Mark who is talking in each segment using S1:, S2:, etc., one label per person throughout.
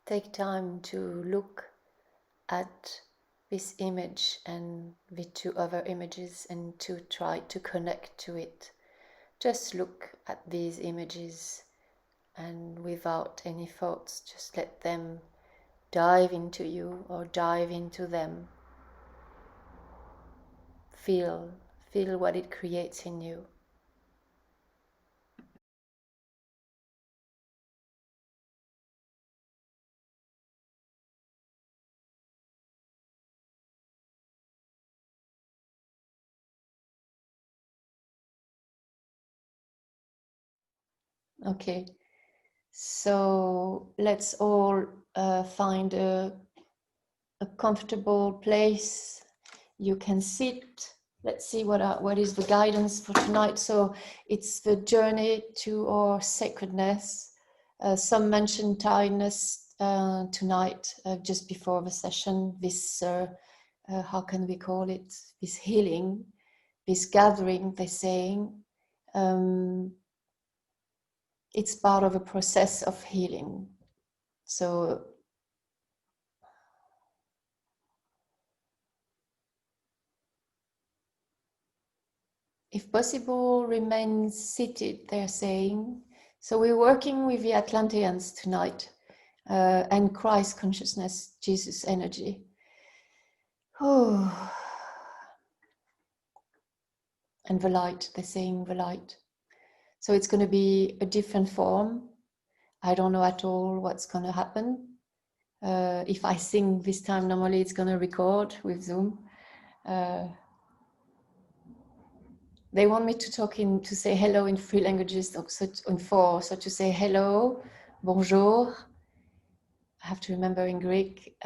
S1: take time to look at this image and the two other images and to try to connect to it. Just look at these images and without any thoughts, just let them dive into you or dive into them. Feel what it creates in you. Okay, so let's all find a comfortable place. You can sit. Let's see what is the guidance for tonight. So it's the journey to our sacredness. Some mentioned tiredness tonight, just before the session. This, how can we call it? This healing, this gathering, they're saying. It's part of a process of healing. So if possible, remain seated, they're saying. So we're working with the Atlanteans tonight and Christ consciousness, Jesus energy. Oh. And the light, they're saying the light. So it's going to be a different form. I don't know at all what's going to happen. If I sing this time, normally it's going to record with Zoom. They want me to to say hello in 3 languages, in 4. So to say hello, bonjour. I have to remember in Greek,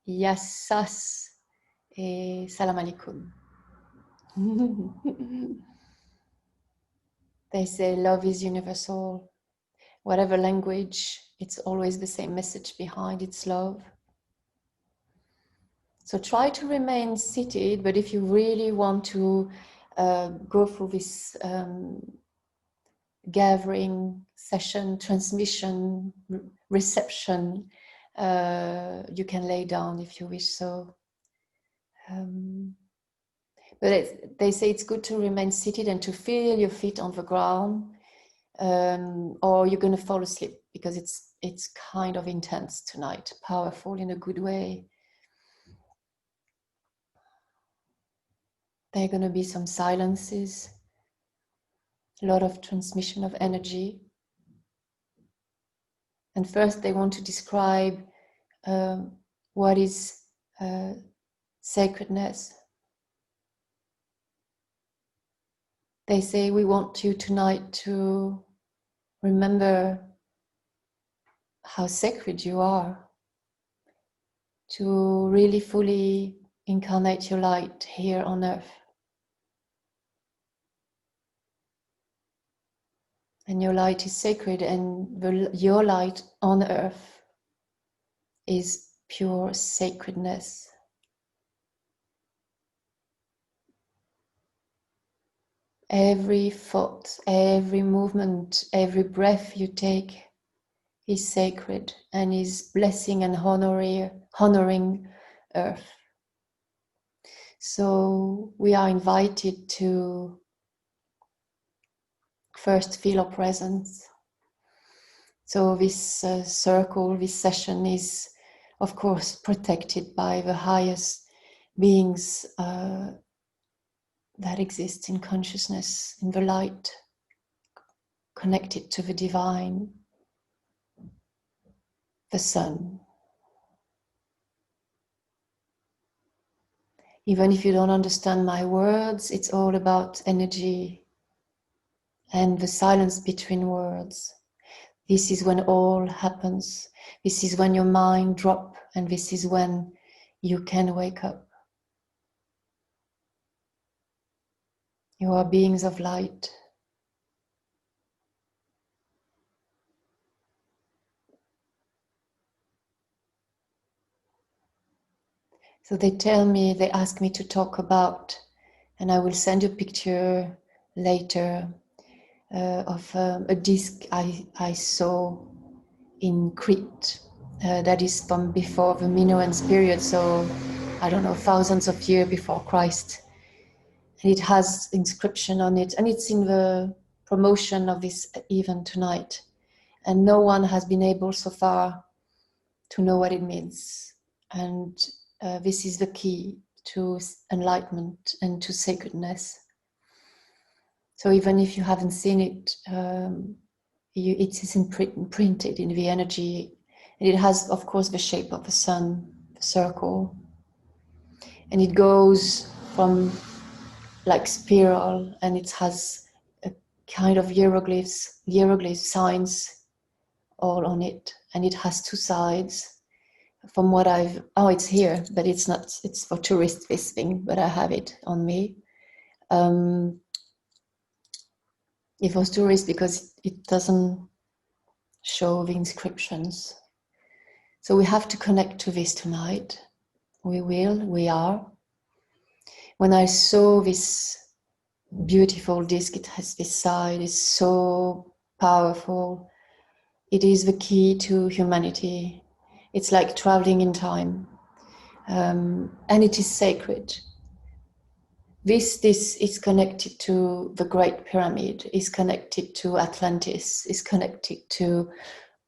S1: yassas et salam alaikum. They say love is universal. Whatever language, it's always the same message behind, it's love. So try to remain seated, but if you really want to go through this gathering, session, transmission, reception, you can lay down if you wish so. But they say it's good to remain seated and to feel your feet on the ground, or you're going to fall asleep because it's kind of intense tonight, powerful in a good way. There are going to be some silences, a lot of transmission of energy. And first they want to describe what is sacredness. They say we want you tonight to remember how sacred you are, to really fully incarnate your light here on earth. And your light is sacred, and your light on earth is pure sacredness. Every thought, every movement, every breath you take is sacred and is blessing and honoring earth. So we are invited to first feel our presence. So this circle, this session is, of course, protected by the highest beings that exist in consciousness, in the light, connected to the divine, the sun. Even if you don't understand my words, it's all about energy and the silence between words. This is when all happens. This is when your mind drops, and this is when you can wake up. You are beings of light. So they ask me to talk about, and I will send you a picture later of a disc I saw in Crete, that is from before the Minoan period, so I don't know, thousands of years before Christ. And it has inscription on it, and it's in the promotion of this event tonight. And no one has been able so far to know what it means. And this is the key to enlightenment and to sacredness. So even if you haven't seen it, it is imprinted in the energy. And it has, of course, the shape of the sun, the circle. And it goes from like spiral, and it has a kind of hieroglyph signs all on it. And it has two sides. From what it's here, but it's not, it's for tourists, this thing, but I have it on me. It was tourist because it doesn't show the inscriptions. So we have to connect to this tonight. We are. When I saw this beautiful disc, it has this side, it's so powerful. It is the key to humanity. It's like traveling in time. And it is sacred. This is connected to the Great Pyramid, is connected to Atlantis, is connected to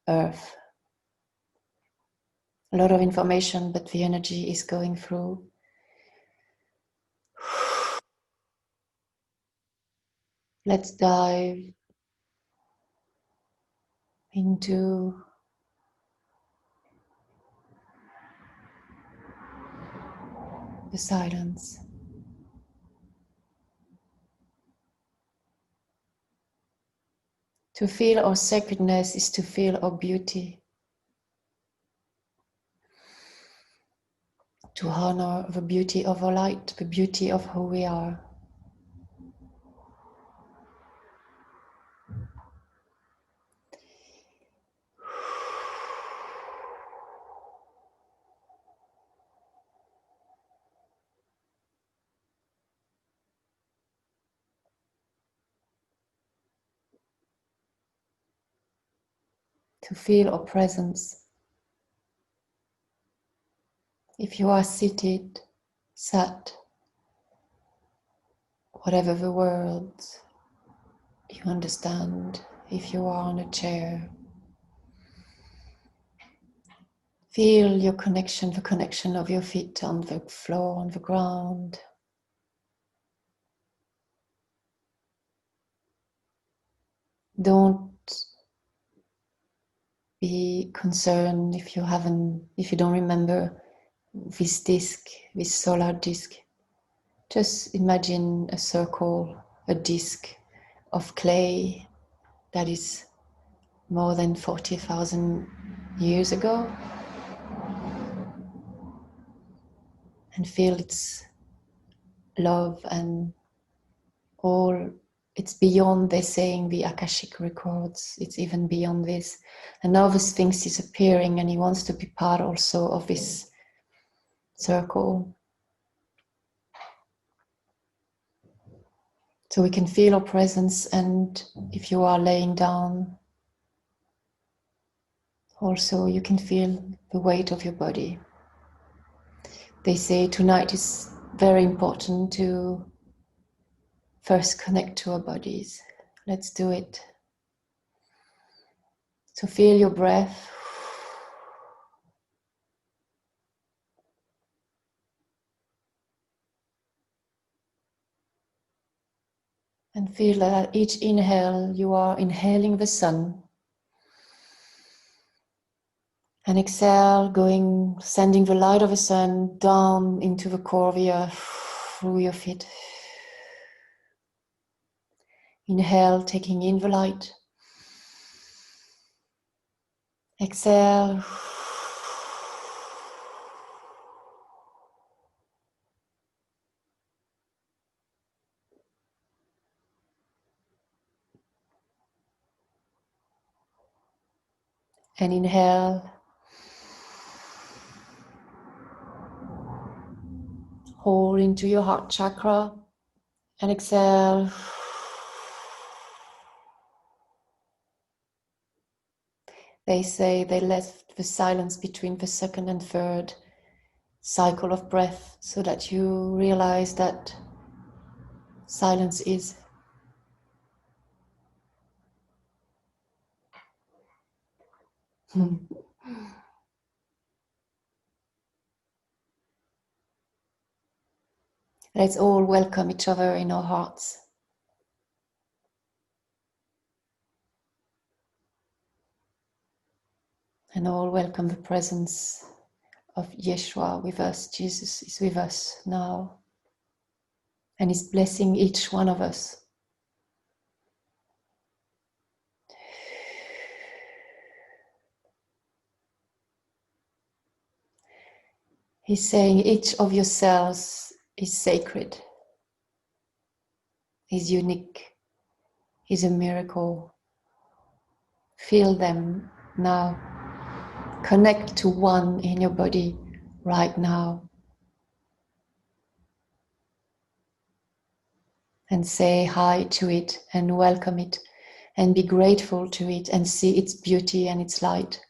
S1: Earth. A lot of information, but the energy is going through. Let's dive into the silence. To feel our sacredness is to feel our beauty. To honor the beauty of our light, the beauty of who we are. To feel our presence. If you are seated, sat, whatever the words you understand, if you are on a chair, feel your connection, the connection of your feet on the floor, on the ground. Don't be concerned if you don't remember this disc, this solar disc. Just imagine a circle, a disc of clay that is more than 40,000 years ago, and feel its love and all. It's beyond, they're saying, the Akashic records. It's even beyond this. And now the Sphinx is appearing, and he wants to be part also of this circle. So we can feel our presence, and if you are laying down, also you can feel the weight of your body. They say tonight is very important to first connect to our bodies. Let's do it. So feel your breath. And feel that at each inhale you are inhaling the sun. And exhale, sending the light of the sun down into the core of the earth, through your feet. Inhale, taking in the light. Exhale. And inhale. Hold into your heart chakra. And exhale. They say they left the silence between the second and third cycle of breath so that you realize that silence is. Let's all welcome each other in our hearts. And all welcome the presence of Yeshua with us. Jesus is with us now and is blessing each one of us. He's saying each of your cells is sacred, is unique, is a miracle. Feel them now. Connect to one in your body right now. And say hi to it and welcome it and be grateful to it and see its beauty and its light.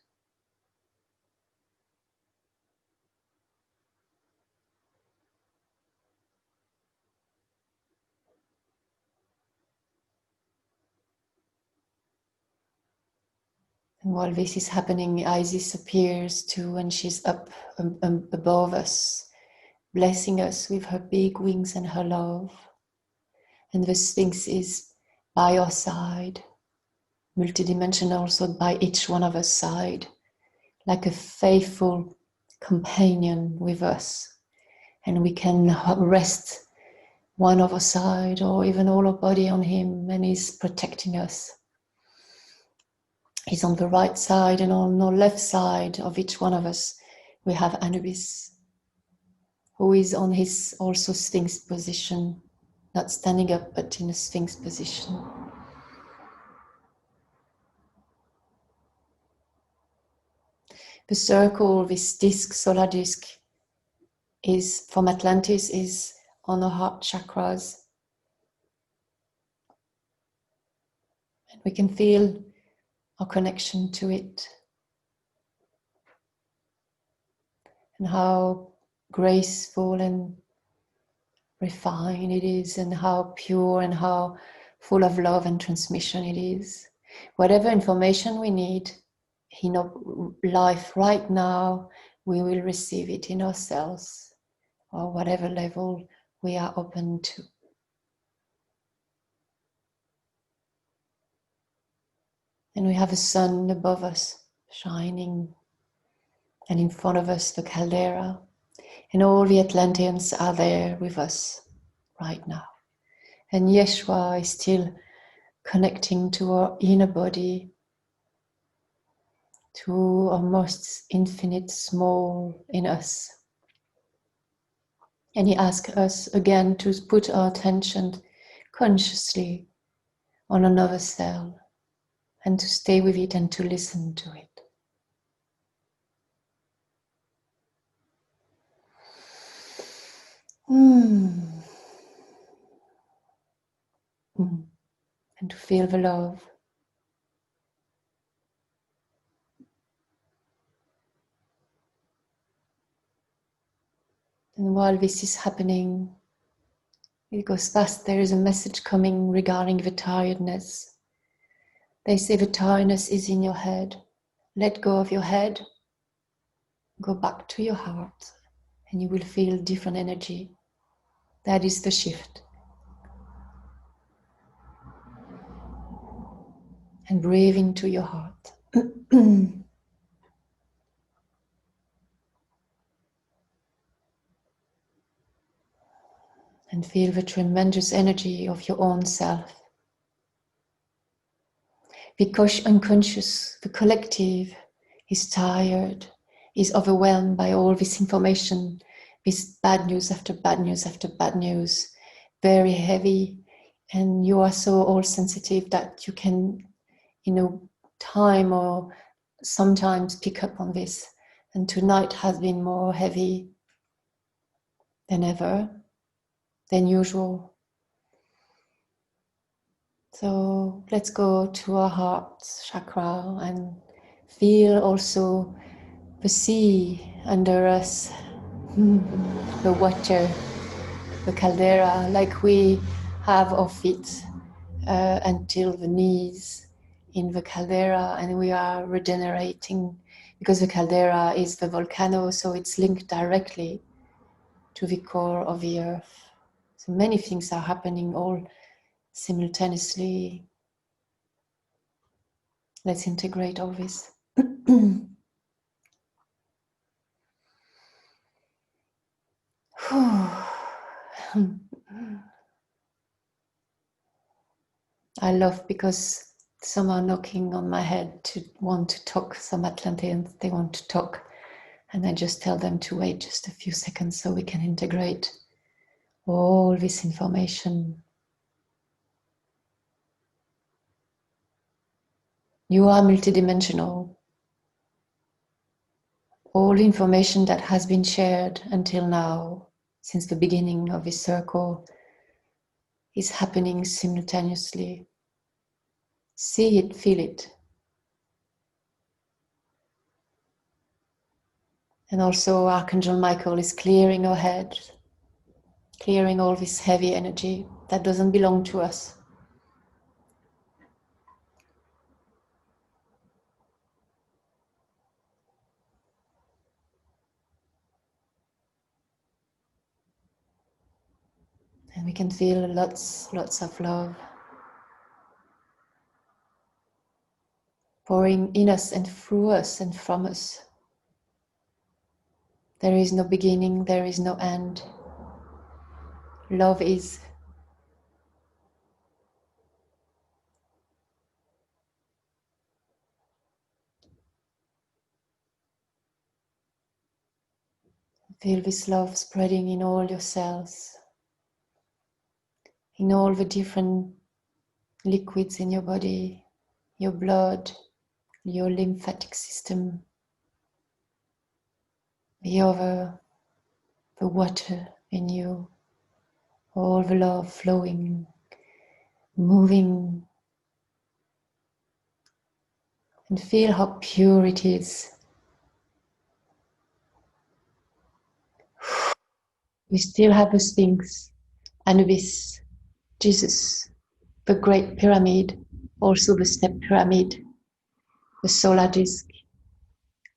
S1: And while this is happening, Isis appears too, and she's up above us, blessing us with her big wings and her love. And the Sphinx is by our side, multidimensional, also by each one of us side, like a faithful companion with us. And we can rest one of our side or even all our body on him, and he's protecting us. He's on the right side, and on the left side of each one of us, we have Anubis, who is on his also Sphinx position, not standing up, but in a Sphinx position. The circle, this disc, solar disc, is from Atlantis, is on our heart chakras. And we can feel our connection to it. And how graceful and refined it is, and how pure and how full of love and transmission it is. Whatever information we need in our life right now, we will receive it in ourselves, or whatever level we are open to. And we have a sun above us shining, and in front of us the caldera, and all the Atlanteans are there with us right now. And Yeshua is still connecting to our inner body, to our most infinite small in us. And he asks us again to put our attention consciously on another cell and to stay with it and to listen to it. And to feel the love. And while this is happening, it goes fast, there is a message coming regarding the tiredness. They say the tiredness is in your head. Let go of your head, go back to your heart, and you will feel different energy. That is the shift. And breathe into your heart. And feel the tremendous energy of your own self. Because unconscious, the collective is tired, is overwhelmed by all this information, this bad news after bad news after bad news, very heavy, and you are so all sensitive that you can, time or sometimes pick up on this. And tonight has been more heavy than ever, than usual. So let's go to our heart chakra and Feel also the sea under us, the water, the caldera, like we have our feet until the knees in the caldera, and we are regenerating because the caldera is the volcano, so it's linked directly to the core of the earth. So many things are happening all simultaneously. Let's integrate all this. I love because some are knocking on my head to want to talk, some Atlanteans, they want to talk. And I just tell them to wait just a few seconds so we can integrate all this information. You are multidimensional. All information that has been shared until now, since the beginning of this circle, is happening simultaneously. See it, feel it. And also Archangel Michael is clearing our head, clearing all this heavy energy that doesn't belong to us. And we can feel lots of love pouring in us and through us and from us. There is no beginning, there is no end. Love is. Feel this love spreading in all your cells, in all the different liquids in your body, your blood, your lymphatic system, the water in you, all the love flowing, moving, and feel how pure it is. We still have the Sphinx, Anubis, Jesus, the Great Pyramid, also the Step Pyramid, the solar disk,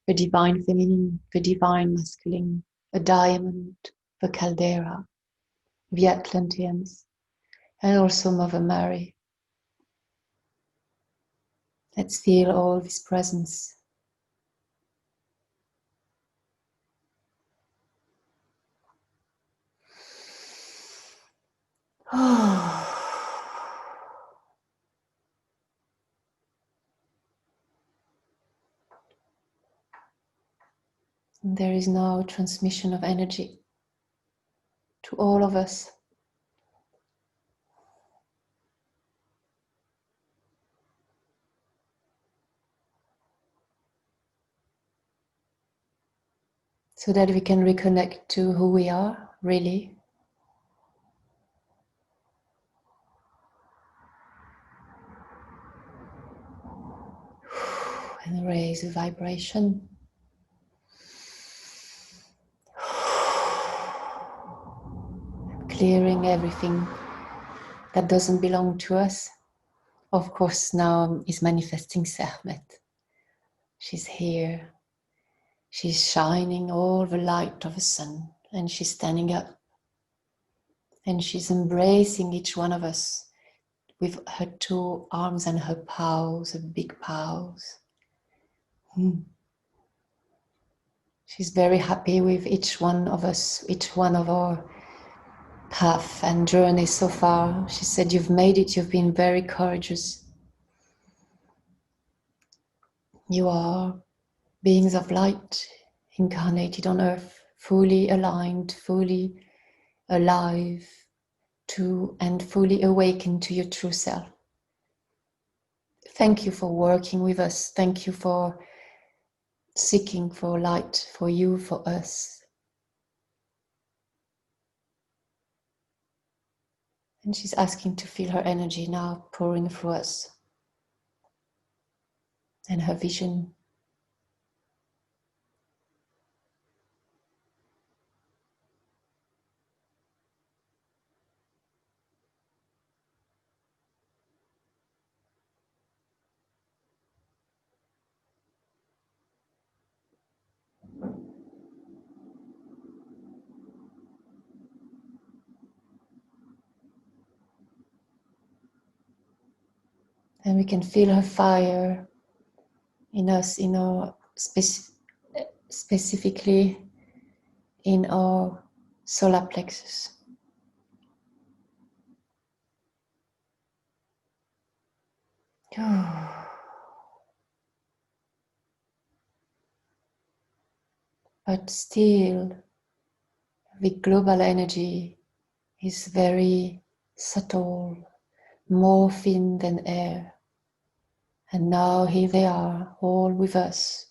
S1: the divine feminine, the divine masculine, a diamond, the caldera, the Atlanteans, and also Mother Mary. Let's feel all this presence. And there is now transmission of energy to all of us. So that we can reconnect to who we are, really. And raise the vibration. Clearing everything that doesn't belong to us. Of course, now is manifesting Sekhmet. She's here. She's shining all the light of the sun, and she's standing up. And she's embracing each one of us with her two arms and her paws, her big paws. She's very happy with each one of us, each one of our path and journey so far. She said, "You've made it, you've been very courageous. You are beings of light, incarnated on earth, fully aligned, fully alive to and fully awakened to your true self. Thank you for working with us. Thank you for seeking for light, for you, for us." And she's asking to feel her energy now pouring through us and her vision. And we can feel her fire in us, in our specifically in our solar plexus. But still, the global energy is very subtle, more thin than air. And now here they are, all with us,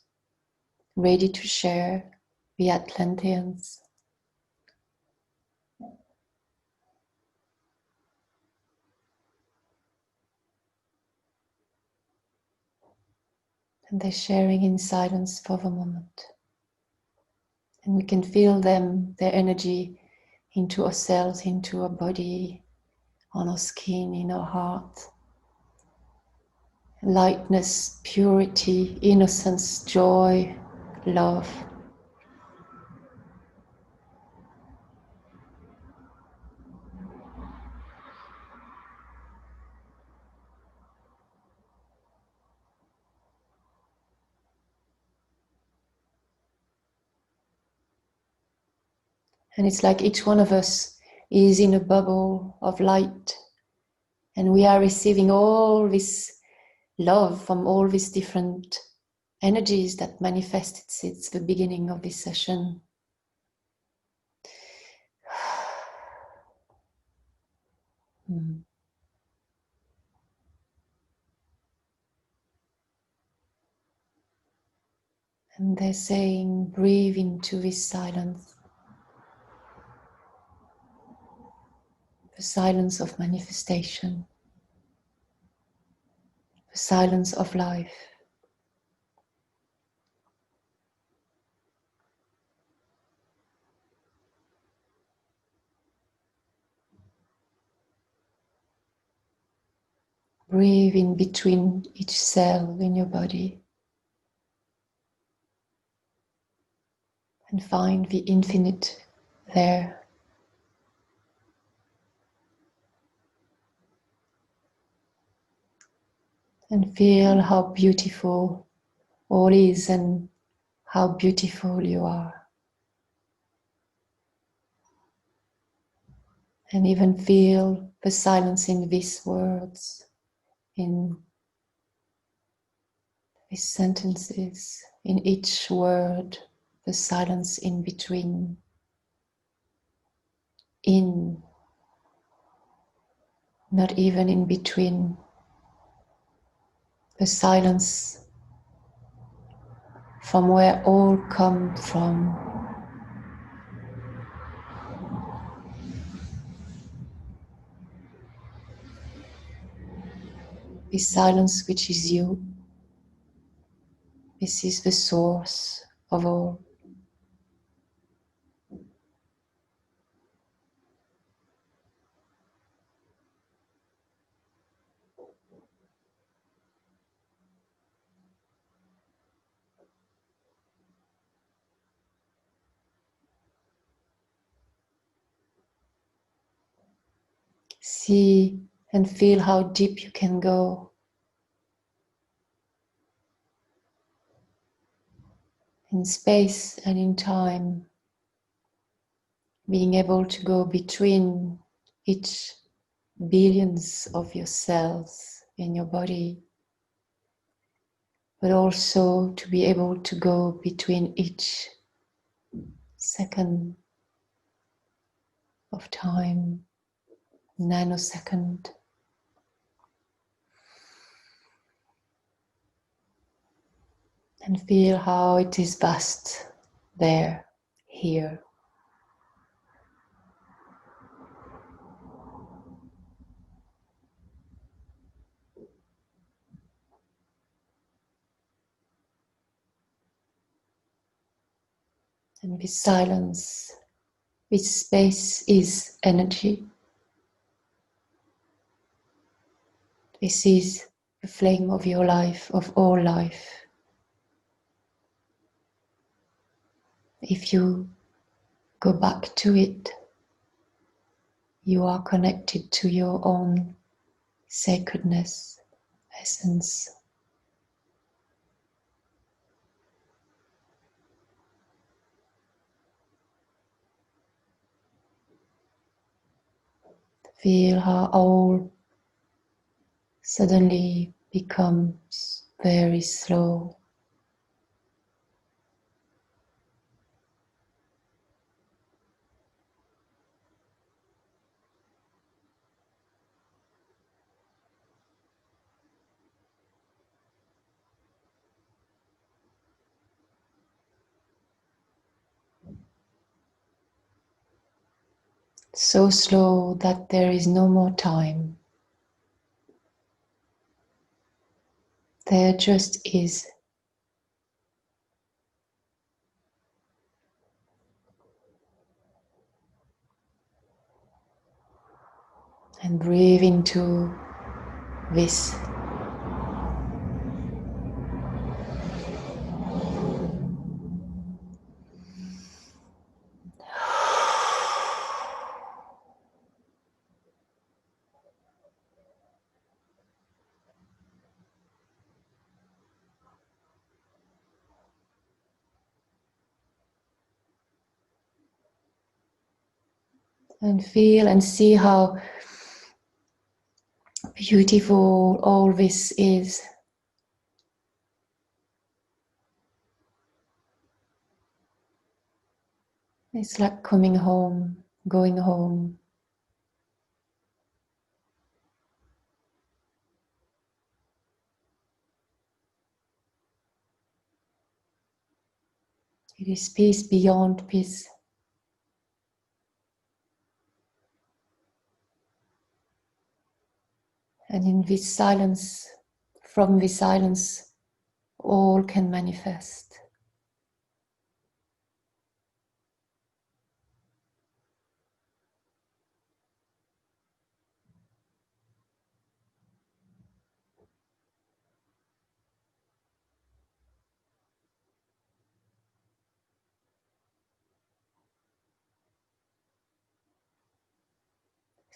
S1: ready to share, the Atlanteans. And they're sharing in silence for the moment. And we can feel them, their energy, into ourselves, into our body, on our skin, in our heart. Lightness, purity, innocence, joy, love. And it's like each one of us is in a bubble of light, and we are receiving all this love from all these different energies that manifested since the beginning of this session. And they're saying, breathe into this silence, the silence of manifestation, the silence of life. Breathe in between each cell in your body and find the infinite there. And feel how beautiful all is and how beautiful you are. And even feel the silence in these words, in these sentences, in each word, the silence in between. In, not even in between. The silence from where all come from. This silence which is you. This is the source of all. See and feel how deep you can go. In space and in time, being able to go between each billions of your cells in your body, but also to be able to go between each second of time, nanosecond. And feel how it is vast there, here. And this silence, this space is energy. This is the flame of your life, of all life. If you go back to it, you are connected to your own sacredness essence. Feel how all suddenly becomes very slow. So slow that there is no more time. There just is. And breathe into this. And feel and see how beautiful all this is. It's like coming home, going home. It is peace beyond peace. And in this silence, from this silence, all can manifest.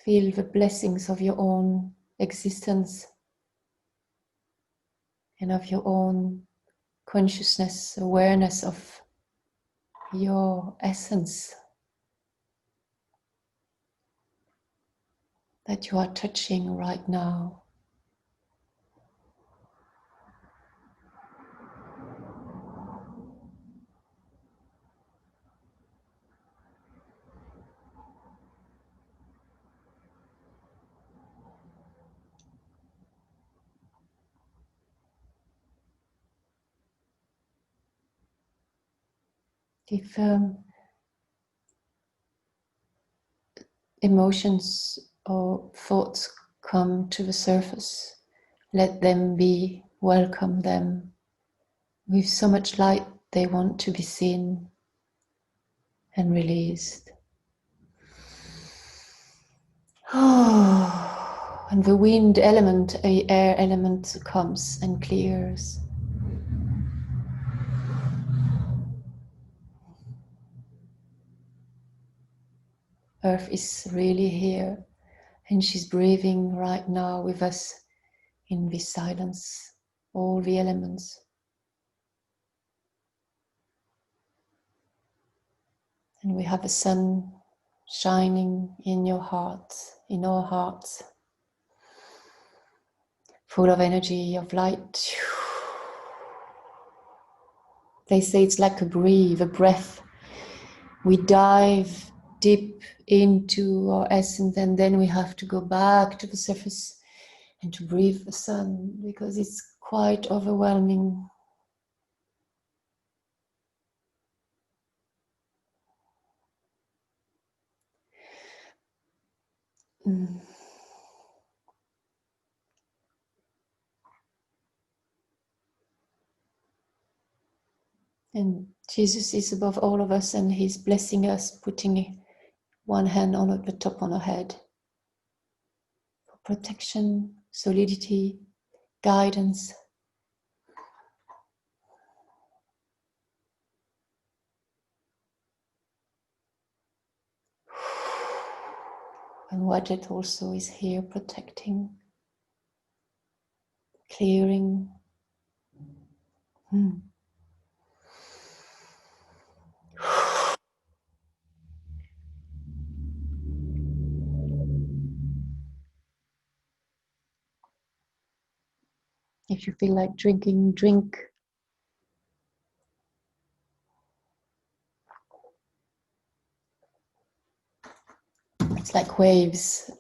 S1: Feel the blessings of your own existence and of your own consciousness, awareness of your essence that you are touching right now. If emotions or thoughts come to the surface, let them be, welcome them. With so much light, they want to be seen and released. And the wind element, air element comes and clears. Earth is really here, and she's breathing right now with us in this silence, all the elements. And we have the sun shining in your heart, in our hearts, full of energy, of light. They say it's like a breath. We dive deep into our essence, and then we have to go back to the surface and to breathe the sun, because it's quite overwhelming. And Jesus is above all of us, and he's blessing us, putting one hand on the top on our head for protection, solidity, guidance. And Wajid also is here protecting. clearing. If you feel like drinking, drink. It's like waves.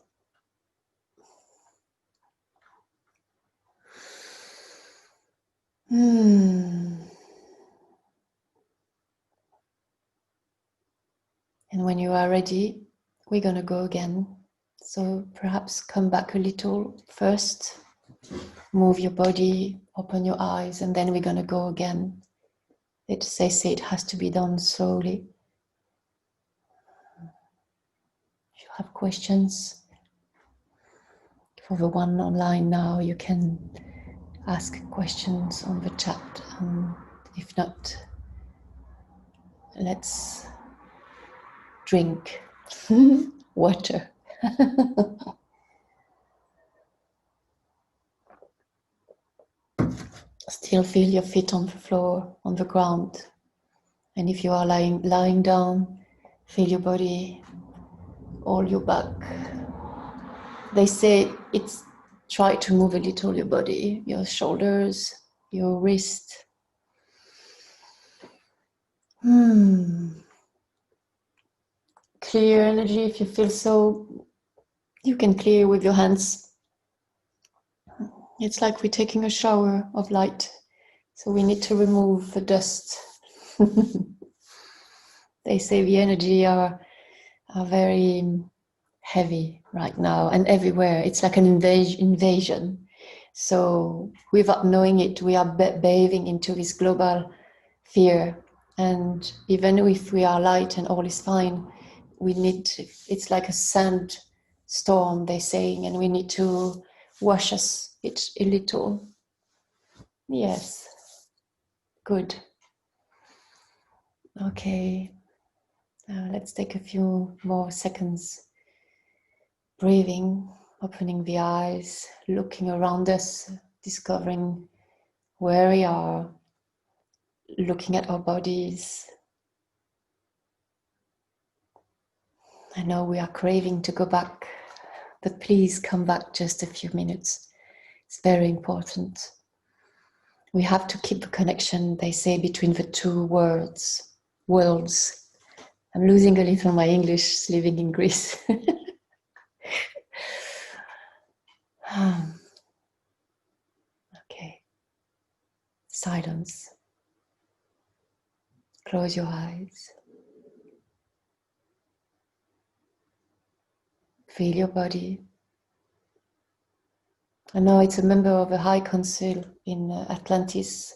S1: And when you are ready, we're going to go again. So perhaps come back a little first. Move your body, open your eyes, and then we're going to go again. They say it has to be done slowly. If you have questions for the one online now, you can ask questions on the chat. If not, let's drink water. Still feel your feet on the floor, on the ground. And if you are lying down, feel your body, all your back. They say it's try to move a little your body, your shoulders, your wrist. Clear energy. If you feel so, you can clear with your hands. It's like we're taking a shower of light. So we need to remove the dust. They say the energy are very heavy right now and everywhere. It's like an invasion. So without knowing it, we are bathing into this global fear. And even if we are light and all is fine, we need to, it's like a sand storm, they're saying, and we need to wash us it a little. Yes. Good. Okay. Let's take a few more seconds. Breathing, opening the eyes, looking around us, discovering where we are, looking at our bodies. I know we are craving to go back, but please come back just a few minutes. It's very important. We have to keep the connection, they say, between the two worlds. I'm losing a little my English living in Greece. Okay. Silence. Close your eyes. Feel your body. I know it's a member of the High Council in Atlantis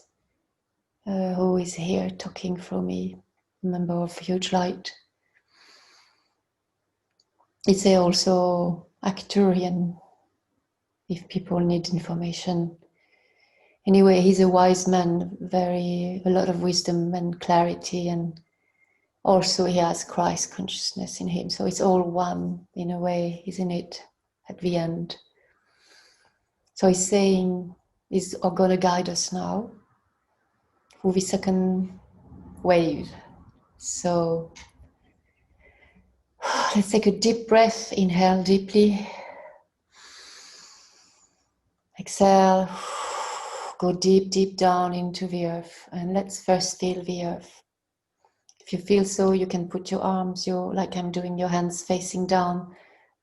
S1: who is here talking through me, a member of Huge Light. It's also Arcturian, if people need information. Anyway, he's a wise man, a lot of wisdom and clarity, and also he has Christ consciousness in him. So it's all one in a way, isn't it, at the end? So he's saying, he's going to guide us now for the second wave. So let's take a deep breath, inhale deeply. Exhale, go deep, deep down into the earth. And let's first feel the earth. If you feel so, you can put your arms, like I'm doing, your hands facing down,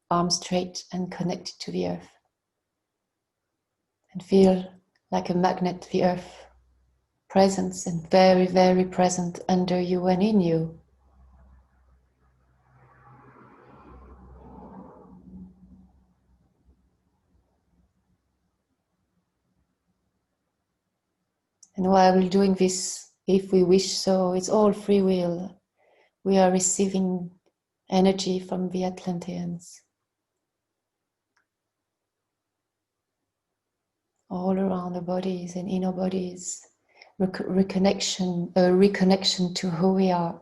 S1: arms straight and connected to the earth. And feel like a magnet, the earth presence and very, very present under you and in you. And while we're doing this, if we wish so, it's all free will. We are receiving energy from the Atlanteans. All around the bodies and inner bodies. Reconnection to who we are.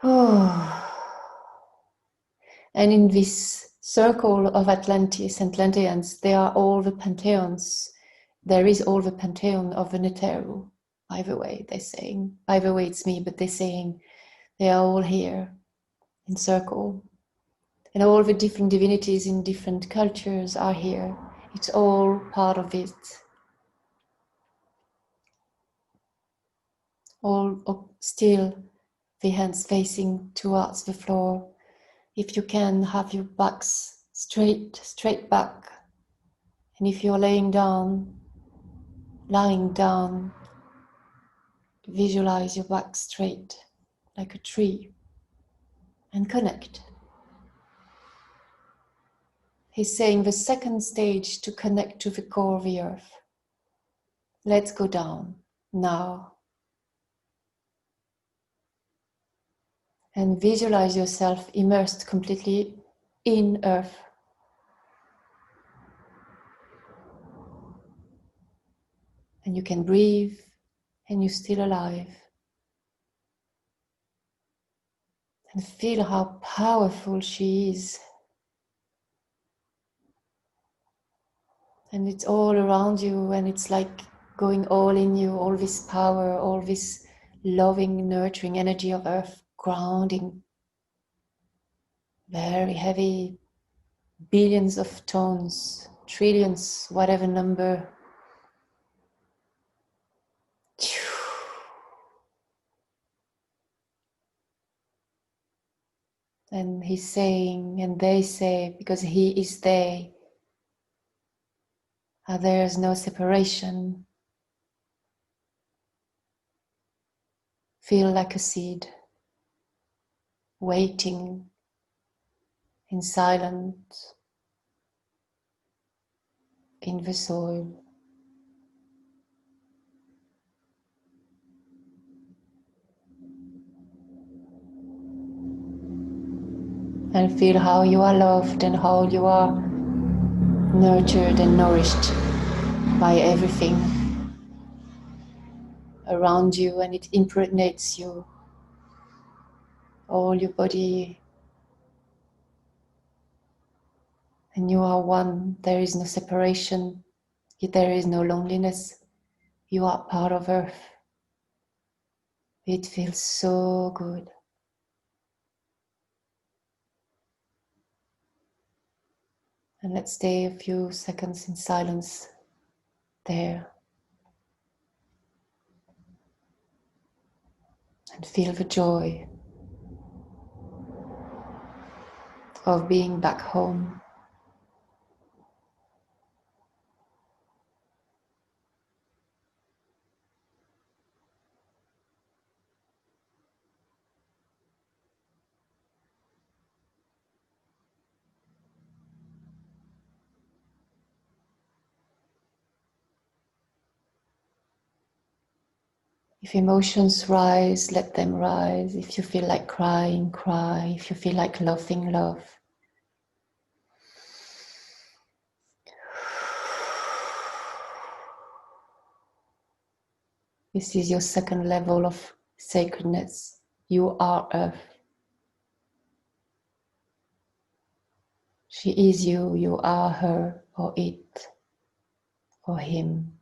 S1: Oh. And in this circle of Atlantis, Atlanteans, they are all the pantheons. There is all the pantheon of the Neteru, by the way, they're saying. By the way, it's me, but they're saying they are all here in circle. And all the different divinities in different cultures are here. It's all part of it. All still, the hands facing towards the floor. If you can, have your backs straight back. And if you're lying down, visualize your back straight, like a tree, and connect. He's saying the second stage to connect to the core of the earth. Let's go down now. And visualize yourself immersed completely in earth. And you can breathe, and you're still alive. And feel how powerful she is. And it's all around you, and it's like going all in you, all this power, all this loving, nurturing energy of earth, grounding, very heavy, billions of tons, trillions, whatever number. And he's saying, and they say, because he is they, there's no separation. Feel like a seed, waiting in silence in the soil. And feel how you are loved and how you are nurtured and nourished by everything around you, and it impregnates you, all your body, and you are one. There is no separation, there is no loneliness. You are part of earth. It feels so good. And let's stay a few seconds in silence there. And feel the joy of being back home. If emotions rise, let them rise. If you feel like crying, cry. If you feel like laughing, laugh. This is your second level of sacredness. You are earth. She is you, you are her, or it, or him.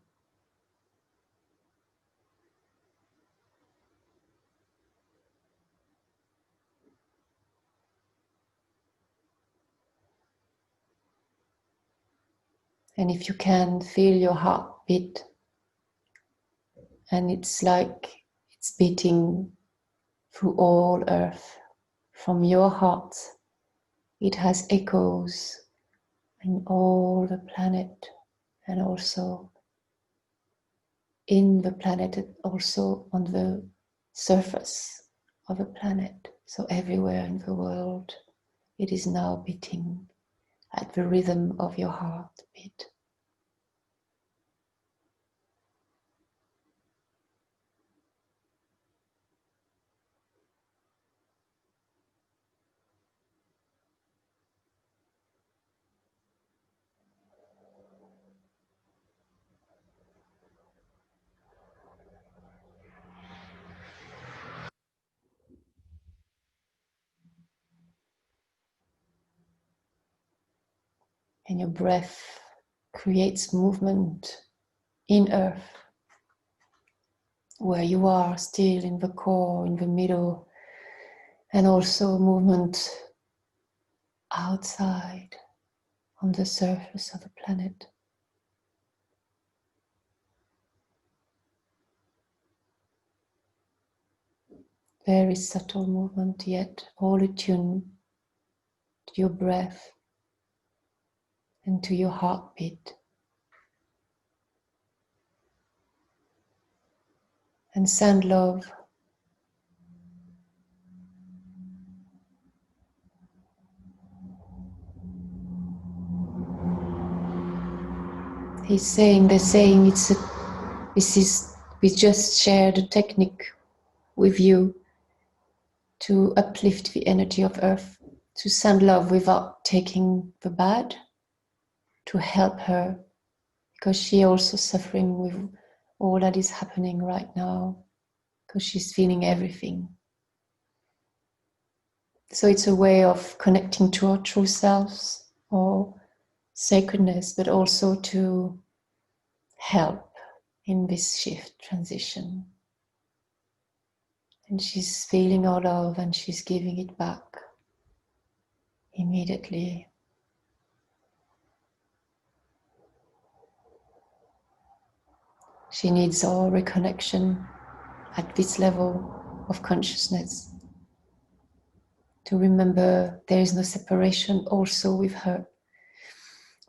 S1: And if you can, feel your heart beat. And it's like it's beating through all earth. From your heart, it has echoes in all the planet, and also in the planet, also on the surface of the planet. So everywhere in the world, it is now beating at the rhythm of your heartbeat. And your breath creates movement in earth, where you are still in the core, in the middle, and also movement outside on the surface of the planet. Very subtle movement, yet all attuned to your breath and to your heartbeat. And send love. They're saying we just shared a technique with you to uplift the energy of earth, to send love without taking the bad, to help her, because she also suffering with all that is happening right now, because she's feeling everything. So it's a way of connecting to our true selves or sacredness, but also to help in this shift, transition. And she's feeling our love and she's giving it back immediately. She needs our reconnection at this level of consciousness to remember there is no separation also with her.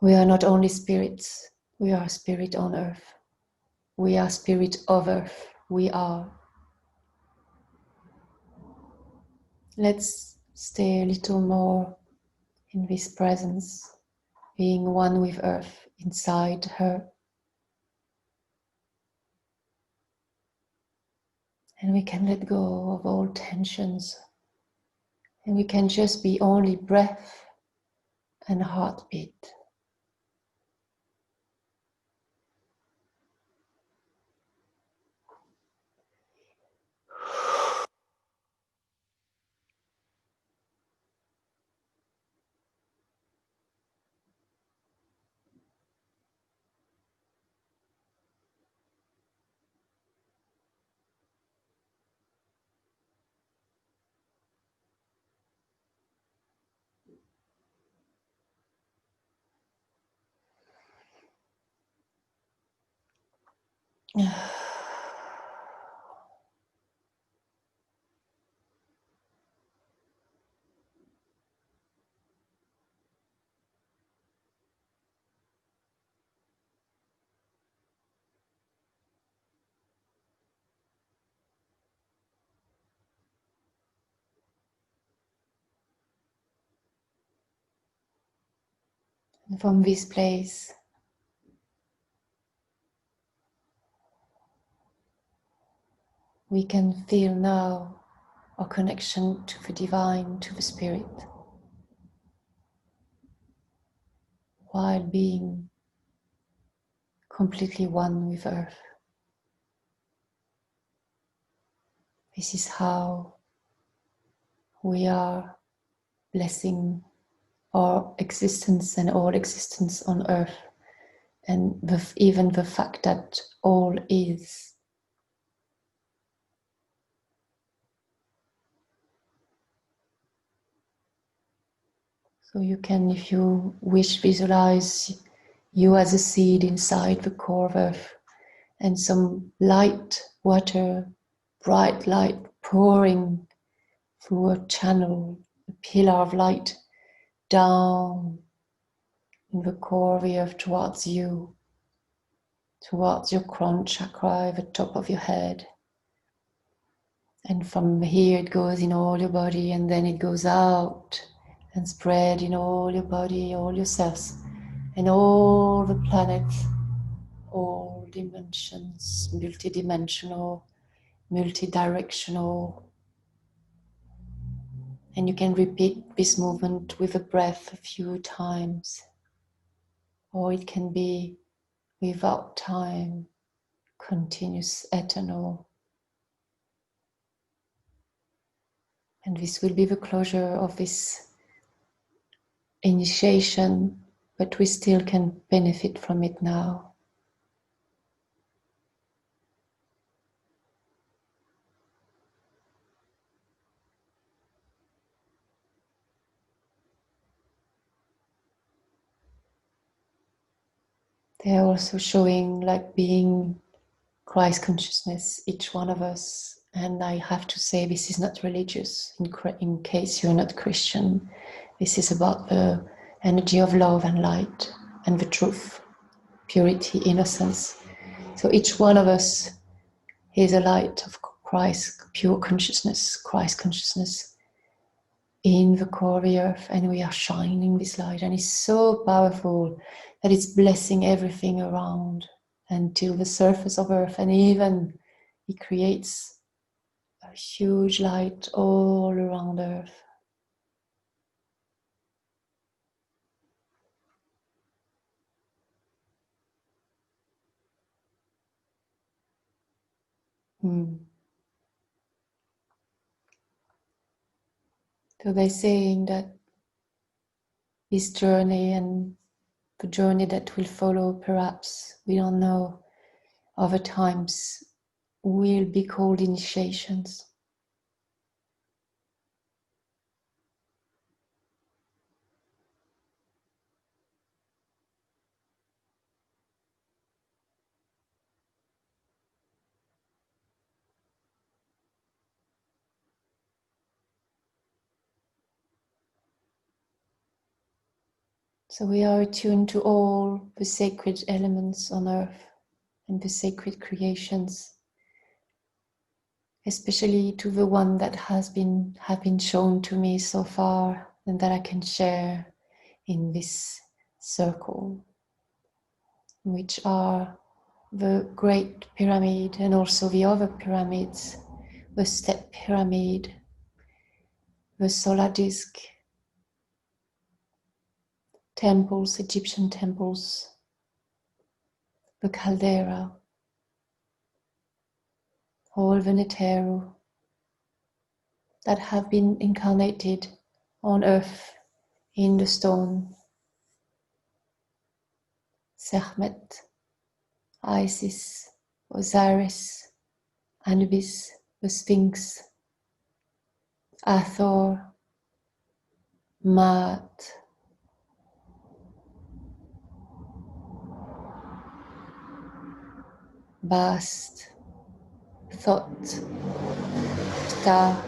S1: We are not only spirits, we are spirit on earth. We are spirit of earth. We are. Let's stay a little more in this presence, being one with earth inside her. And we can let go of all tensions. And we can just be only breath and heartbeat. And from this place, we can feel now our connection to the divine, to the spirit, while being completely one with earth. This is how we are blessing our existence and all existence on earth, and even the fact that all is. So you can, if you wish, visualize you as a seed inside the core of earth, and some light, water, bright light pouring through a channel, a pillar of light down in the core of the earth towards you, towards your crown chakra, the top of your head. And from here it goes in all your body, and then it goes out and spread in all your body, all your cells, and all the planets, all dimensions, multidimensional, multidirectional. And you can repeat this movement with a breath a few times, or it can be without time, continuous, eternal. And this will be the closure of this initiation but we still can benefit from it now. They are also showing like being Christ consciousness, each one of us. And I have to say, this is not religious, in case you're not Christian. This is about the energy of love and light and the truth, purity, innocence. So each one of us is a light of Christ, pure consciousness, Christ consciousness in the core of the earth, and we are shining this light, and it's so powerful that it's blessing everything around until the surface of earth, and even it creates a huge light all around earth. So they're saying that this journey and the journey that will follow, perhaps, we don't know, other times will be called initiations. So we are attuned to all the sacred elements on earth and the sacred creations, especially to the one that have been shown to me so far and that I can share in this circle, which are the Great Pyramid and also the other pyramids, the Step Pyramid, the Solar Disk, temples, Egyptian temples, the caldera, all the Neteru that have been incarnated on earth in the stone, Sekhmet, Isis, Osiris, Anubis, the Sphinx, Hathor, Maat, Bast, Thot, Ptah,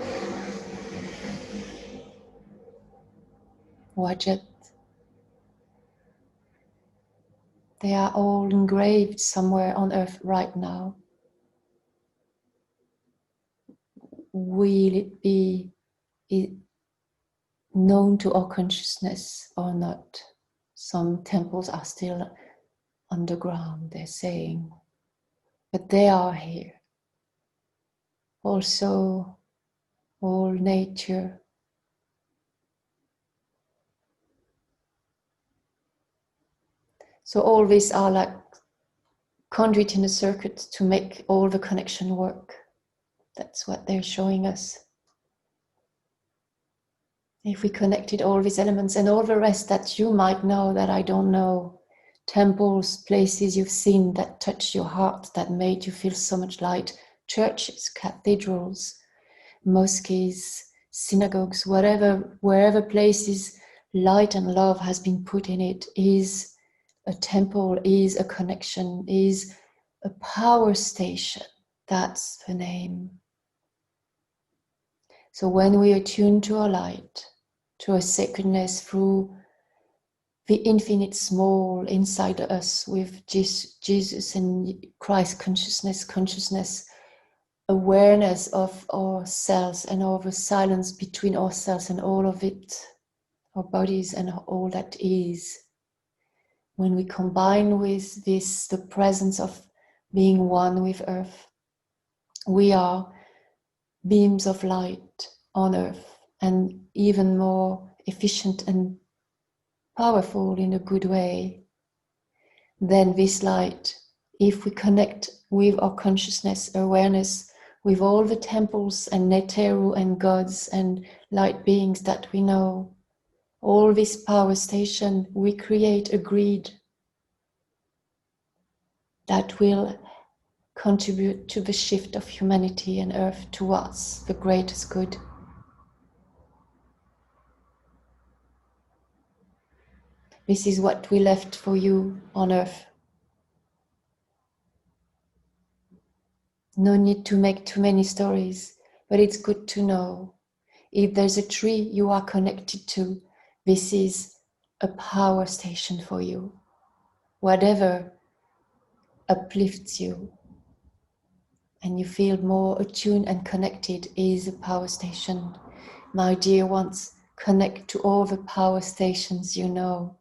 S1: Wadjet. They are all engraved somewhere on earth right now. Will it be known to our consciousness or not? Some temples are still underground, they're saying, but they are here. Also, all nature. So all these are like conduit in a circuit to make all the connection work. That's what they're showing us. If we connected all these elements and all the rest that you might know that I don't know, temples, places you've seen that touched your heart, that made you feel so much light, churches, cathedrals, mosques, synagogues, wherever places light and love has been put in it, is a temple, is a connection, is a power station. That's the name. So when we attune to our light, to our sacredness through the infinite small inside us with Jesus and Christ consciousness, awareness of ourselves and of the silence between ourselves and all of it, our bodies and all that is. When we combine with this, the presence of being one with earth, we are beams of light on earth, and even more efficient and powerful in a good way than this light. If we connect with our consciousness, awareness, with all the temples and Neteru and gods and light beings that we know, all this power station, we create a grid that will contribute to the shift of humanity and Earth towards the greatest good. This is what we left for you on Earth. No need to make too many stories, but it's good to know. If there's a tree you are connected to, this is a power station for you. Whatever uplifts you and you feel more attuned and connected is a power station. My dear ones, connect to all the power stations you know.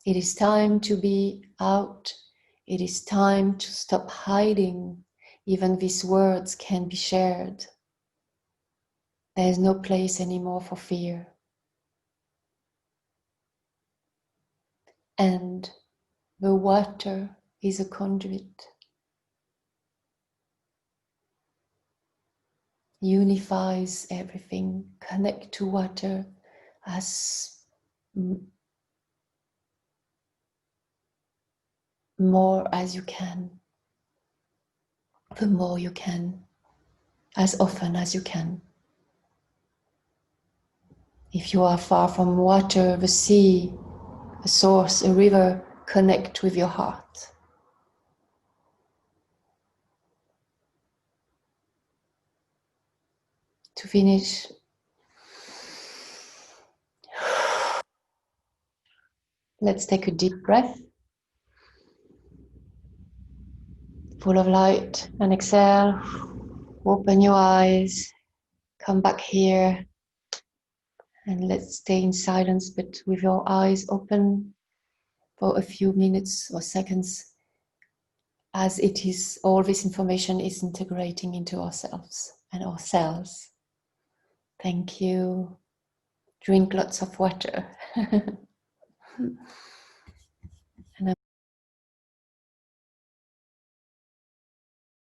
S1: It is time to be out. It is time to stop hiding. Even these words can be shared. There is no place anymore for fear. And the water is a conduit. Unifies everything. Connect to water as more as you can. The more you can. As often as you can. If you are far from water, the sea, a source, a river, connect with your heart. To finish, let's take a deep breath, full of light, and exhale. Open your eyes, come back here, and let's stay in silence, but with your eyes open for a few minutes or seconds, as it is, all this information is integrating into ourselves and our cells. Thank you. Drink lots of water.